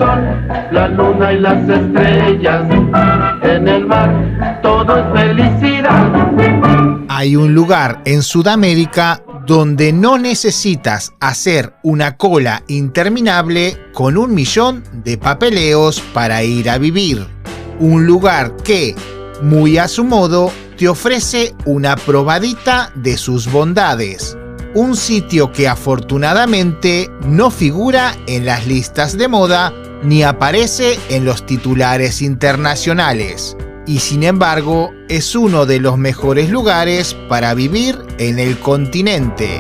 sol, la luna y las estrellas. En el mar todo es felicidad. Hay un lugar en Sudamérica donde no necesitas hacer una cola interminable con 1 millón de papeleos para ir a vivir. Un lugar que, muy a su modo, te ofrece una probadita de sus bondades. Un sitio que afortunadamente no figura en las listas de moda ni aparece en los titulares internacionales. Y sin embargo, es uno de los mejores lugares para vivir en el continente.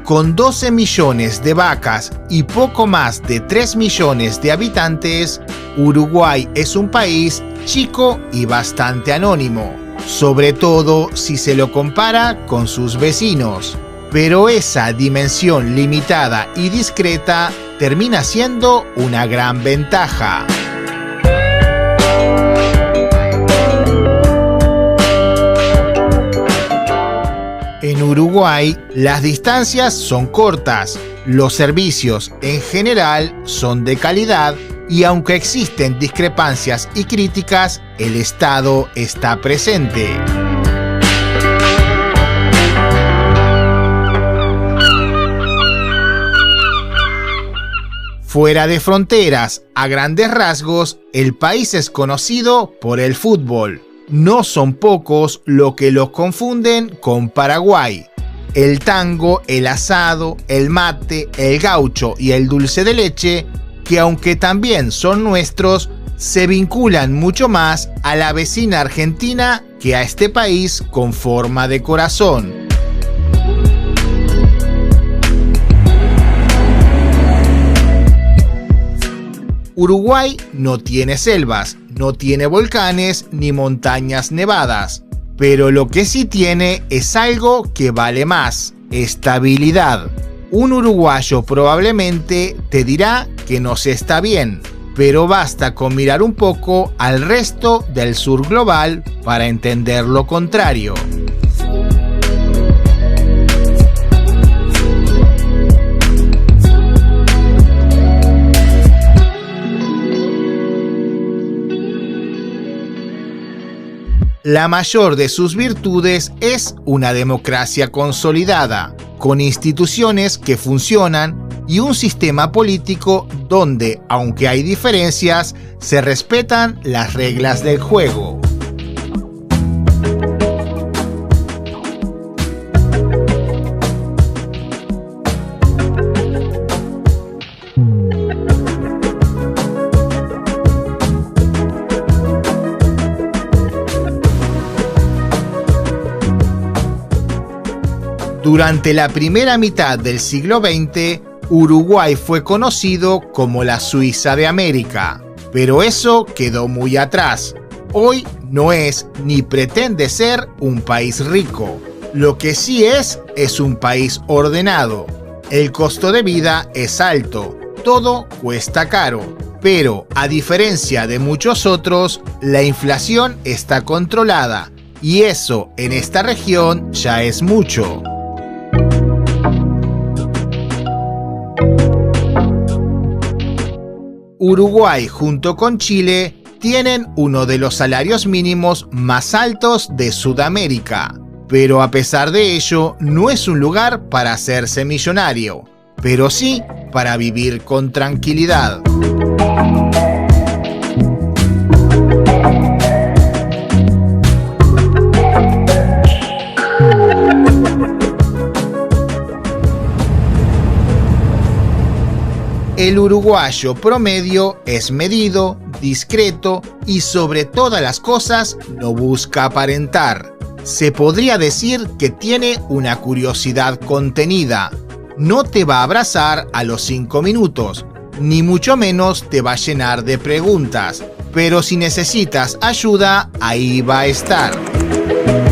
Con 12 millones de vacas y poco más de 3 millones de habitantes, Uruguay es un país chico y bastante anónimo, sobre todo si se lo compara con sus vecinos. Pero esa dimensión limitada y discreta termina siendo una gran ventaja. En Uruguay, las distancias son cortas, los servicios en general son de calidad y aunque existen discrepancias y críticas, el Estado está presente. Fuera de fronteras, a grandes rasgos, el país es conocido por el fútbol. No son pocos los que los confunden con Paraguay. El tango, el asado, el mate, el gaucho y el dulce de leche, que aunque también son nuestros, se vinculan mucho más a la vecina Argentina que a este país con forma de corazón. Uruguay no tiene selvas, no tiene volcanes ni montañas nevadas, pero lo que sí tiene es algo que vale más: estabilidad. Un uruguayo probablemente te dirá que no se está bien, pero basta con mirar un poco al resto del sur global para entender lo contrario. La mayor de sus virtudes es una democracia consolidada, con instituciones que funcionan y un sistema político donde, aunque hay diferencias, se respetan las reglas del juego. Durante la primera mitad del siglo XX, Uruguay fue conocido como la Suiza de América, pero eso quedó muy atrás. Hoy no es ni pretende ser un país rico. Lo que sí es un país ordenado. El costo de vida es alto, todo cuesta caro, pero a diferencia de muchos otros, la inflación está controlada y eso en esta región ya es mucho. Uruguay junto con Chile tienen uno de los salarios mínimos más altos de Sudamérica, pero a pesar de ello no es un lugar para hacerse millonario, pero sí para vivir con tranquilidad. El uruguayo promedio es medido, discreto y sobre todas las cosas no busca aparentar. Se podría decir que tiene una curiosidad contenida. No te va a abrazar a los 5 minutos, ni mucho menos te va a llenar de preguntas, pero si necesitas ayuda, ahí va a estar.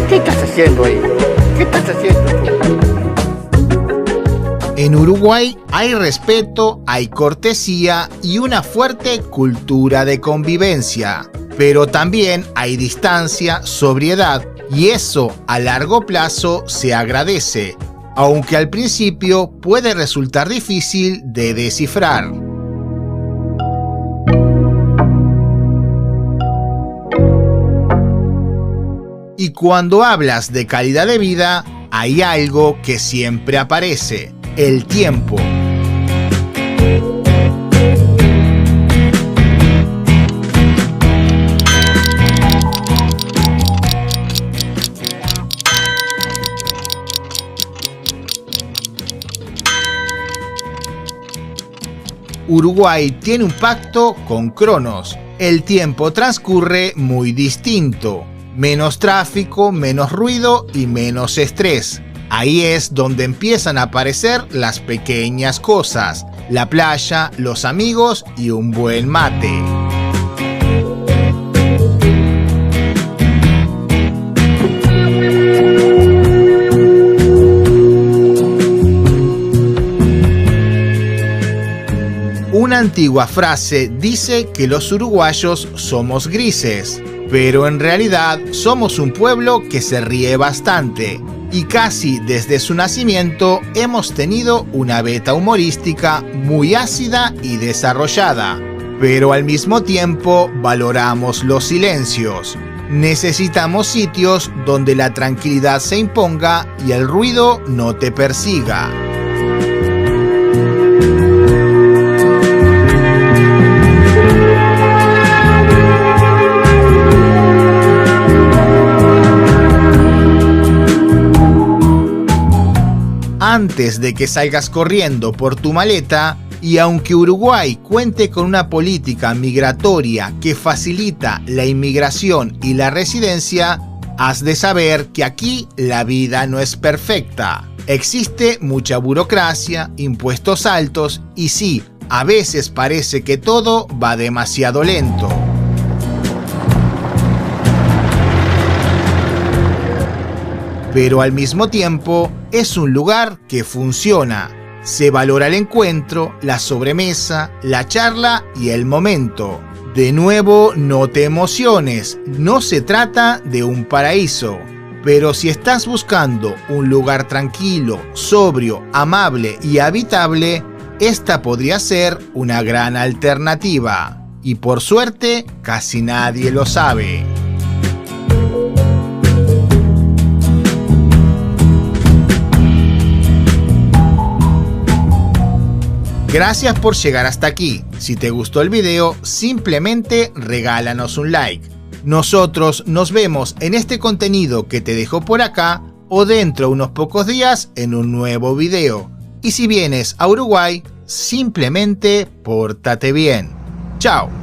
¿Qué estás haciendo ahí? ¿Qué estás haciendo tú? En Uruguay hay respeto, hay cortesía y una fuerte cultura de convivencia, pero también hay distancia, sobriedad y eso a largo plazo se agradece, aunque al principio puede resultar difícil de descifrar. Y cuando hablas de calidad de vida, hay algo que siempre aparece: el tiempo. Uruguay tiene un pacto con Cronos. El tiempo transcurre muy distinto. Menos tráfico, menos ruido y menos estrés. Ahí es donde empiezan a aparecer las pequeñas cosas: la playa, los amigos y un buen mate. Una antigua frase dice que los uruguayos somos grises, pero en realidad somos un pueblo que se ríe bastante, y casi desde su nacimiento hemos tenido una veta humorística muy ácida y desarrollada, pero al mismo tiempo valoramos los silencios. Necesitamos sitios donde la tranquilidad se imponga y el ruido no te persiga. Antes de que salgas corriendo por tu maleta, y aunque Uruguay cuente con una política migratoria que facilita la inmigración y la residencia, has de saber que aquí la vida no es perfecta. Existe mucha burocracia, impuestos altos y sí, a veces parece que todo va demasiado lento. Pero al mismo tiempo es un lugar que funciona. Se valora el encuentro, la sobremesa, la charla y el momento. De nuevo, no te emociones, no se trata de un paraíso. Pero si estás buscando un lugar tranquilo, sobrio, amable y habitable, esta podría ser una gran alternativa. Y por suerte, casi nadie lo sabe. Gracias por llegar hasta aquí. Si te gustó el video, simplemente regálanos un like. Nosotros nos vemos en este contenido que te dejo por acá o dentro de unos pocos días en un nuevo video. Y si vienes a Uruguay, simplemente pórtate bien. Chao.